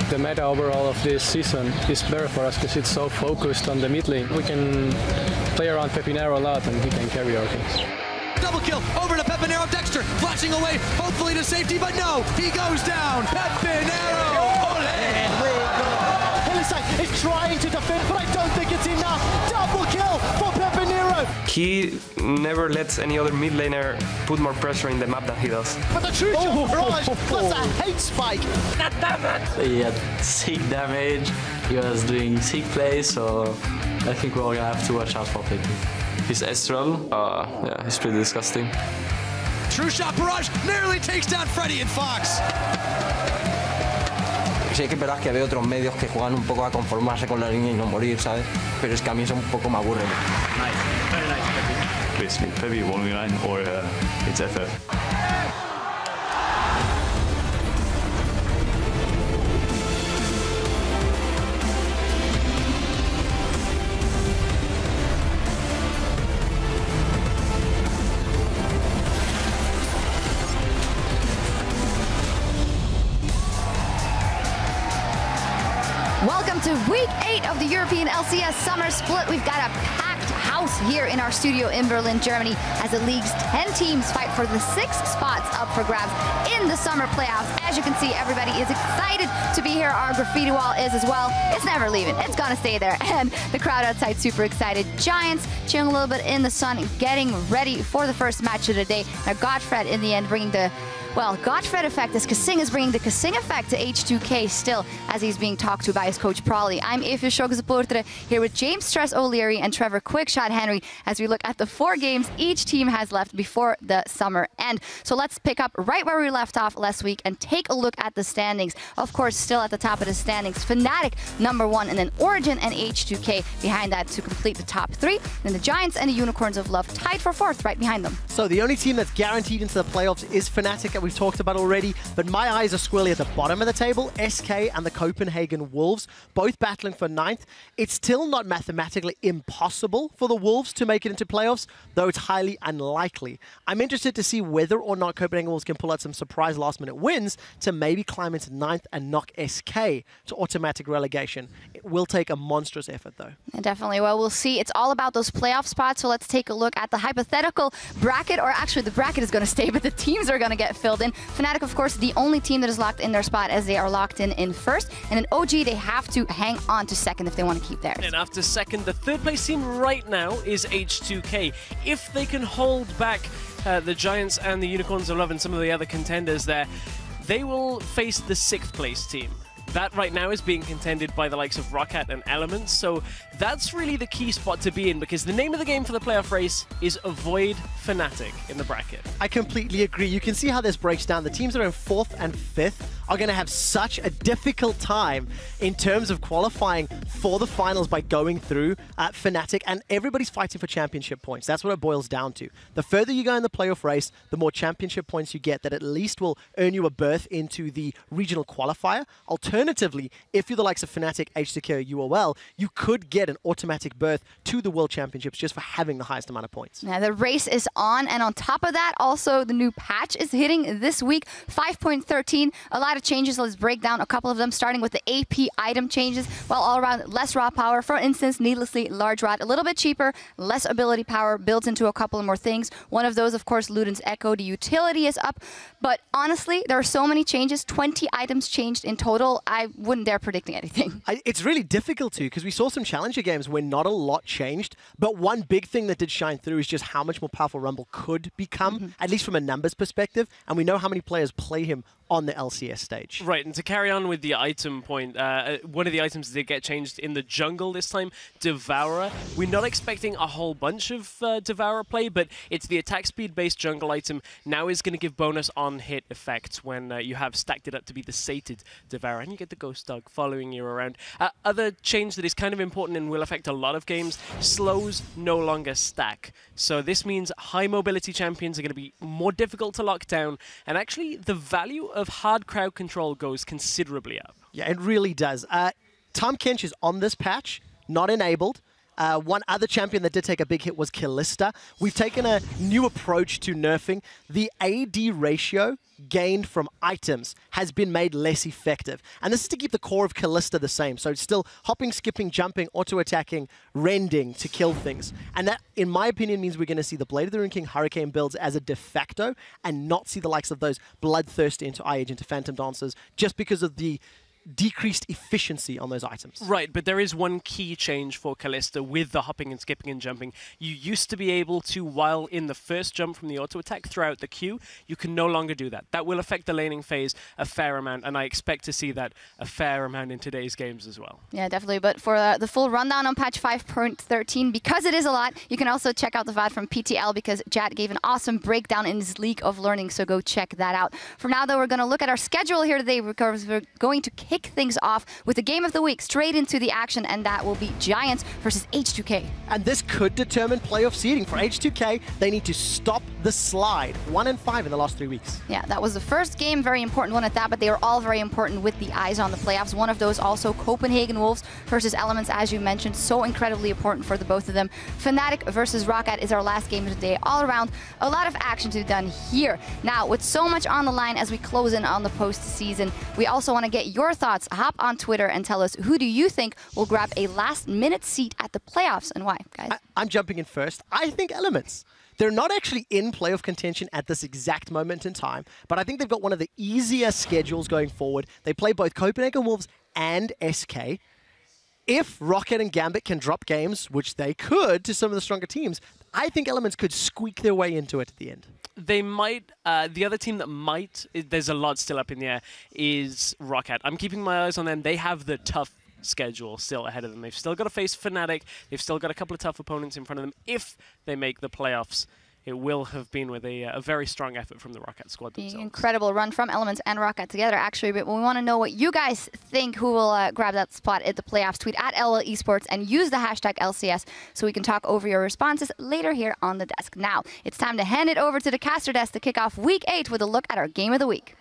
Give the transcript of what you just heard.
The meta overall of this season is better for us because it's so focused on the mid lane. We can play around Peppiinero a lot and he can carry our teams. Double kill over to Peppiinero. Dexter flashing away, hopefully to safety, but no, he goes down. Peppiinero! Is trying to defend, but I don't think it's enough. Double kill for Peppiinero. He never lets any other mid laner put more pressure in the map than he does. But the true barrage, that's a hate spike. He had sick damage, he was doing sick plays, so I think we're gonna have to watch out for Peppy. His Astral, yeah, he's pretty disgusting. True shot barrage nearly takes down Freddy and Fox. Sí que es verdad que veo otros medios que juegan un poco a conformarse con la línea y no morir, ¿sabes? Pero es que a mí eso un poco me aburre. Nice, very nice, Peppy. Basically, Peppy 1v9 or it's FF. Welcome to week 8 of the European LCS Summer Split. We've got a packed house here in our studio in Berlin, Germany, as the league's 10 teams fight for the 6 spots up for grabs in the summer playoffs. As you can see, everybody is excited to be here. Our graffiti wall is as well. It's never leaving. It's gonna stay there. And the crowd outside super excited. Giants chilling a little bit in the sun, getting ready for the first match of the day. Now, Godfred in the end bringing the Godfred effect, as Kasing is bringing the Kasing effect to H2K still, as he's being talked to by his coach Prolly. I'm EpicSkillshot here with James Stress O'Leary and Trevor Quickshot Henry as we look at the 4 games each team has left before the summer end. So let's pick up right where we left off last week and take a look at the standings. Of course, still at the top of the standings, Fnatic #1, and then Origin and H2K behind that to complete the top 3. Then the Giants and the Unicorns of Love tied for 4th right behind them. So the only team that's guaranteed into the playoffs is Fnatic, that we've talked about already, but my eyes are squarely at the bottom of the table. SK and the Copenhagen Wolves, both battling for 9th. It's still not mathematically impossible for the Wolves to make it into playoffs, though it's highly unlikely. I'm interested to see whether or not Copenhagen Wolves can pull out some surprise last-minute wins to maybe climb into 9th and knock SK to automatic relegation. It will take a monstrous effort, though. And definitely. Well, we'll see. It's all about those playoff spots, so let's take a look at the hypothetical bracket, or actually the bracket is going to stay, but the teams are going to get filled in. Fnatic, of course, the only team that is locked in their spot, as they are locked in first. And in OG, they have to hang on to 2nd if they want to keep theirs. And after 2nd, the 3rd place team right now is H2K. If they can hold back the Giants and the Unicorns of Love and some of the other contenders there, they will face the 6th place team. That right now is being contended by the likes of Roccat and Elements, so that's really the key spot to be in, because the name of the game for the playoff race is avoid Fnatic in the bracket. I completely agree. You can see how this breaks down. The teams that are in 4th and 5th are going to have such a difficult time in terms of qualifying for the finals by going through Fnatic, and everybody's fighting for championship points. That's what it boils down to. The further you go in the playoff race, the more championship points you get that at least will earn you a berth into the regional qualifier. Alternatively, if you're the likes of Fnatic, H2K, or UOL, you could get an automatic berth to the World Championships just for having the highest amount of points. Now, the race is on, and on top of that, also the new patch is hitting this week, 5.13. A lot of changes. Let's break down a couple of them, starting with the AP item changes. Well, all around, less raw power. For instance, needlessly large rod, a little bit cheaper, less ability power, builds into a couple more things. One of those, of course, Luden's Echo. The utility is up, but honestly, there are so many changes. 20 items changed in total. I wouldn't dare predicting anything. It's really difficult to, because we saw some Challenger games where not a lot changed, but one big thing that did shine through is just how much more powerful Rumble could become, at least from a numbers perspective, and we know how many players play him on the LCS stage. Right, and to carry on with the item point, one of the items did get changed in the jungle this time, Devourer. We're not expecting a whole bunch of Devourer play, but it's the attack speed-based jungle item. Now is going to give bonus on-hit effects when you have stacked it up to be the sated Devourer, and you get the Ghost Dog following you around. Other change that is kind of important and will affect a lot of games, slows no longer stack. So this means high mobility champions are going to be more difficult to lock down, and actually the value of hard crowd control goes considerably up. Yeah, it really does. Tom Kench is on this patch, not enabled. One other champion that did take a big hit was Kalista. We've taken a new approach to nerfing. The AD ratio gained from items has been made less effective. And this is to keep the core of Kalista the same. So it's still hopping, skipping, jumping, auto-attacking, rending to kill things. And that, in my opinion, means we're going to see the Blade of the Rune King Hurricane builds as a de facto and not see the likes of those Bloodthirsty into IH into Phantom Dancers just because of the decreased efficiency on those items. Right, but there is one key change for Kalista with the hopping and skipping and jumping. You used to be able to, while in the first jump from the auto attack throughout the queue, you can no longer do that. That will affect the laning phase a fair amount, and I expect to see that a fair amount in today's games as well. Yeah, definitely. But for the full rundown on patch 5.13, because it is a lot, you can also check out the VOD from PTL because Jad gave an awesome breakdown in his League of Learning, so go check that out. For now, though, we're going to look at our schedule here today because we're going to kick things off with the game of the week, straight into the action, and that will be Giants versus H2K. And this could determine playoff seeding. For H2K, they need to stop the slide. 1-5 in the last 3 weeks. Yeah, that was the first game, very important one at that, but they are all very important with the eyes on the playoffs. One of those also Copenhagen Wolves versus Elements, as you mentioned, so incredibly important for the both of them. Fnatic versus Roccat is our last game of the day. All around, a lot of action to be done here. Now, with so much on the line as we close in on the postseason, we also want to get your thoughts. Hop on Twitter and tell us, who do you think will grab a last-minute seat at the playoffs and why, guys? I'm jumping in first. I think Elements. They're not actually in playoff contention at this exact moment in time, but I think they've got one of the easier schedules going forward. They play both Copenhagen Wolves and SK. If Roccat and Gambit can drop games, which they could to some of the stronger teams, I think Elements could squeak their way into it at the end. They might, the other team that might, there's a lot still up in the air, is Roccat. I'm keeping my eyes on them. They have the tough schedule still ahead of them. They've still got to face Fnatic. They've still got a couple of tough opponents in front of them. If they make the playoffs, it will have been with a very strong effort from the Roccat squad themselves. Incredible run from Elements and Roccat together, actually. But we want to know what you guys think, who will grab that spot at the playoffs. Tweet at LL Esports and use the hashtag LCS so we can talk over your responses later here on the desk. Now, it's time to hand it over to the caster desk to kick off Week 8 with a look at our Game of the Week.